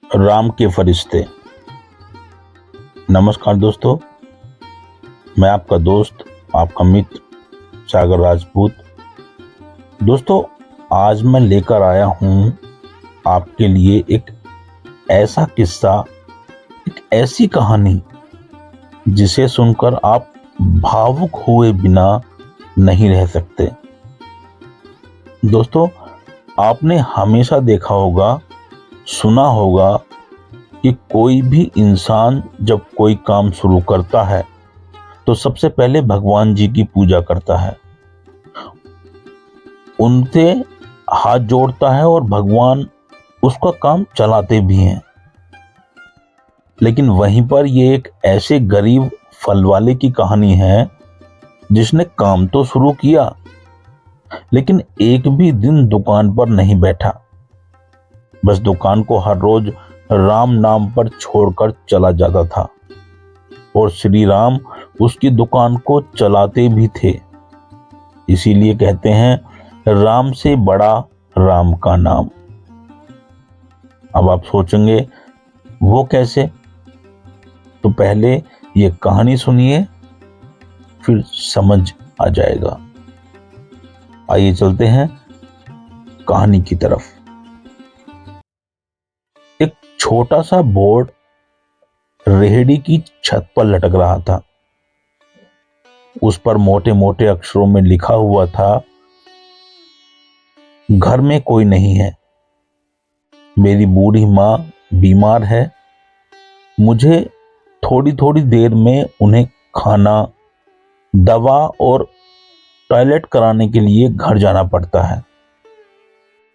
राम के फरिश्ते। नमस्कार दोस्तों, मैं आपका दोस्त, आपका मित्र सागर राजपूत। दोस्तों, आज मैं लेकर आया हूं आपके लिए एक ऐसा किस्सा, एक ऐसी कहानी जिसे सुनकर आप भावुक हुए बिना नहीं रह सकते। दोस्तों, आपने हमेशा देखा होगा, सुना होगा कि कोई भी इंसान जब कोई काम शुरू करता है तो सबसे पहले भगवान जी की पूजा करता है, उनसे हाथ जोड़ता है और भगवान उसका काम चलाते भी हैं। लेकिन वहीं पर ये एक ऐसे गरीब फल वाले की कहानी है जिसने काम तो शुरू किया लेकिन एक भी दिन दुकान पर नहीं बैठा। बस दुकान को हर रोज राम नाम पर छोड़कर चला जाता था और श्री राम उसकी दुकान को चलाते भी थे। इसीलिए कहते हैं, राम से बड़ा राम का नाम। अब आप सोचेंगे वो कैसे? तो पहले ये कहानी सुनिए, फिर समझ आ जाएगा। आइए चलते हैं कहानी की तरफ। एक छोटा सा बोर्ड रेहड़ी की छत पर लटक रहा था। उस पर मोटे मोटे अक्षरों में लिखा हुआ था, घर में कोई नहीं है, मेरी बूढ़ी माँ बीमार है, मुझे थोड़ी थोड़ी देर में उन्हें खाना, दवा और टॉयलेट कराने के लिए घर जाना पड़ता है।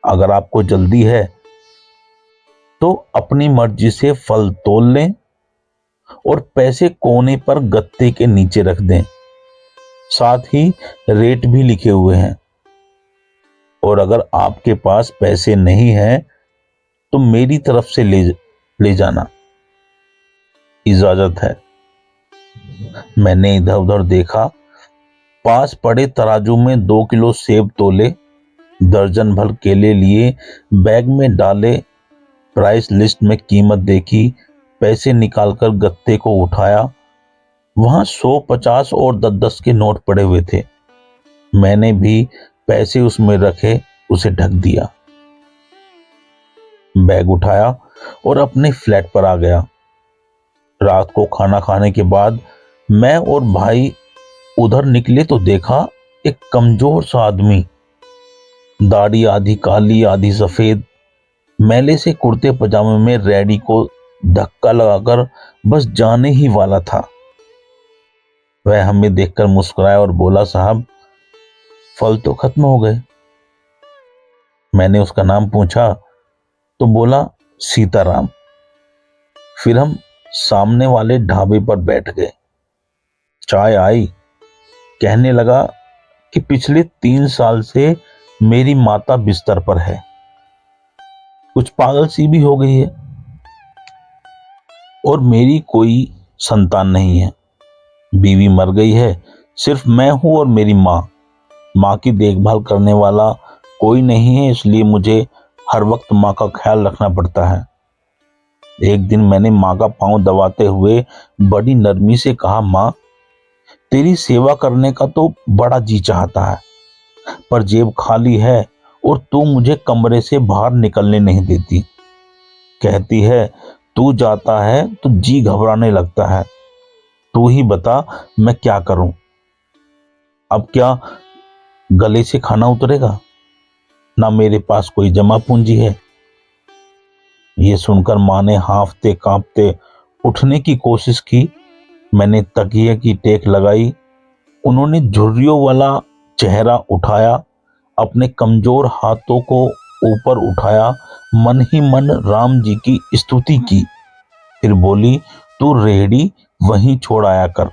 अगर आपको जल्दी है तो अपनी मर्जी से फल तोल लें और पैसे कोने पर गत्ते के नीचे रख दें। साथ ही रेट भी लिखे हुए हैं। और अगर आपके पास पैसे नहीं हैं तो मेरी तरफ से ले जाना, इजाजत है। मैंने इधर उधर देखा, पास पड़े तराजू में 2 किलो सेब तोले, दर्जन भर केले लिए, बैग में डाले, प्राइस लिस्ट में कीमत देखी, पैसे निकालकर गत्ते को उठाया। वहां 100, 50 और 10-10 के नोट पड़े हुए थे। मैंने भी पैसे उसमें रखे, उसे ढक दिया। बैग उठाया और अपने फ्लैट पर आ गया। रात को खाना खाने के बाद मैं और भाई उधर निकले तो देखा एक कमजोर सा आदमी, दाढ़ी आधी काली आधी सफेद, मैले से कुर्ते पजामे में रेडी को धक्का लगाकर बस जाने ही वाला था। वह हमें देखकर मुस्कुराया और बोला, साहब फल तो खत्म हो गए। मैंने उसका नाम पूछा तो बोला, सीताराम। फिर हम सामने वाले ढाबे पर बैठ गए। चाय आई। कहने लगा कि पिछले 3 साल से मेरी माता बिस्तर पर है, कुछ पागल सी भी हो गई है और मेरी कोई संतान नहीं है। बीवी मर गई है, सिर्फ मैं हूं और मेरी माँ की देखभाल करने वाला कोई नहीं है, इसलिए मुझे हर वक्त माँ का ख्याल रखना पड़ता है। एक दिन मैंने माँ का पांव दबाते हुए बड़ी नरमी से कहा, माँ तेरी सेवा करने का तो बड़ा जी चाहता है, पर जेब खाली है और तू मुझे कमरे से बाहर निकलने नहीं देती। कहती है तू जाता है तो जी घबराने लगता है। तू ही बता मैं क्या करूं? अब क्या गले से खाना उतरेगा? ना मेरे पास कोई जमा पूंजी है। ये सुनकर मां ने हांफते कांपते उठने की कोशिश की। मैंने तकिए की टेक लगाई। उन्होंने झुर्रियों वाला चेहरा उठाया, अपने कमजोर हाथों को ऊपर उठाया, मन ही मन राम जी की स्तुति की। फिर बोली, तू रेहड़ी वहीं छोड़ आया कर,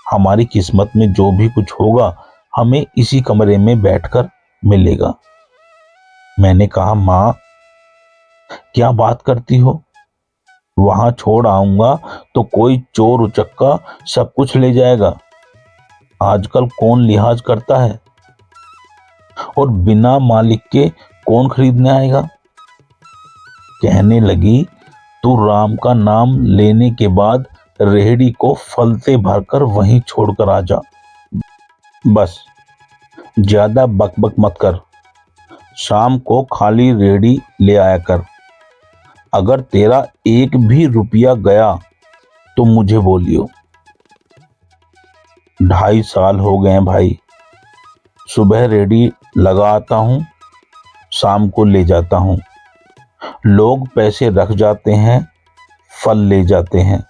हमारी किस्मत में जो भी कुछ होगा हमें इसी कमरे में बैठकर मिलेगा। मैंने कहा, माँ क्या बात करती हो? वहां छोड़ आऊंगा तो कोई चोर उचक्का सब कुछ ले जाएगा। आजकल कौन लिहाज करता है और बिना मालिक के कौन खरीदने आएगा? कहने लगी, तू राम का नाम लेने के बाद रेहड़ी को फल से भरकर वहीं छोड़कर आ जा। बस ज्यादा बकबक मत कर। शाम को खाली रेहड़ी ले आया कर। अगर तेरा एक भी रुपया गया तो मुझे बोलियो। 2.5 साल हो गए भाई। सुबह रेहड़ी लगा आता हूँ, शाम को ले जाता हूँ। लोग पैसे रख जाते हैं, फल ले जाते हैं।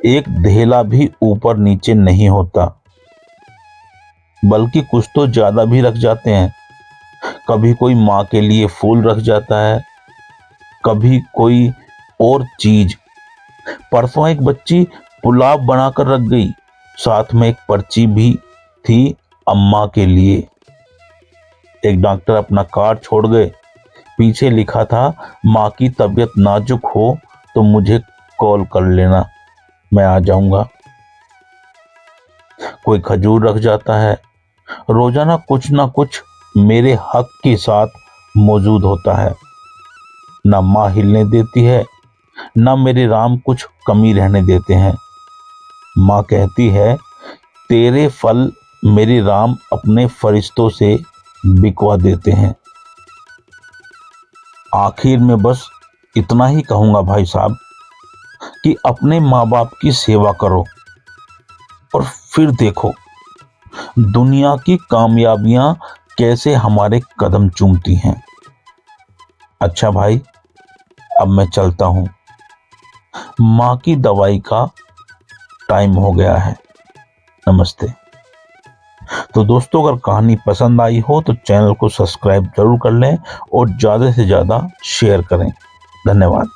एक धेला भी ऊपर नीचे नहीं होता, बल्कि कुछ तो ज्यादा भी रख जाते हैं। कभी कोई माँ के लिए फूल रख जाता है, कभी कोई और चीज। परसों एक बच्ची पुलाव बनाकर रख गई, साथ में एक पर्ची भी थी अम्मा के लिए। एक डॉक्टर अपना कार्ड छोड़ गए, पीछे लिखा था माँ की तबीयत नाजुक हो तो मुझे कॉल कर लेना, मैं आ जाऊंगा। कोई खजूर रख जाता है। रोजाना कुछ ना कुछ मेरे हक के साथ मौजूद होता है। ना माँ हिलने देती है, ना मेरे राम कुछ कमी रहने देते हैं। माँ कहती है तेरे फल मेरे राम अपने फरिश्तों से बिकवा देते हैं। आखिर में बस इतना ही कहूंगा भाई साहब कि अपने माँ बाप की सेवा करो और फिर देखो दुनिया की कामयाबियां कैसे हमारे कदम चूमती हैं। अच्छा भाई, अब मैं चलता हूं। माँ की दवाई का टाइम हो गया है। नमस्ते। तो दोस्तों, अगर कहानी पसंद आई हो तो चैनल को सब्सक्राइब जरूर कर लें और ज़्यादा से ज़्यादा शेयर करें। धन्यवाद।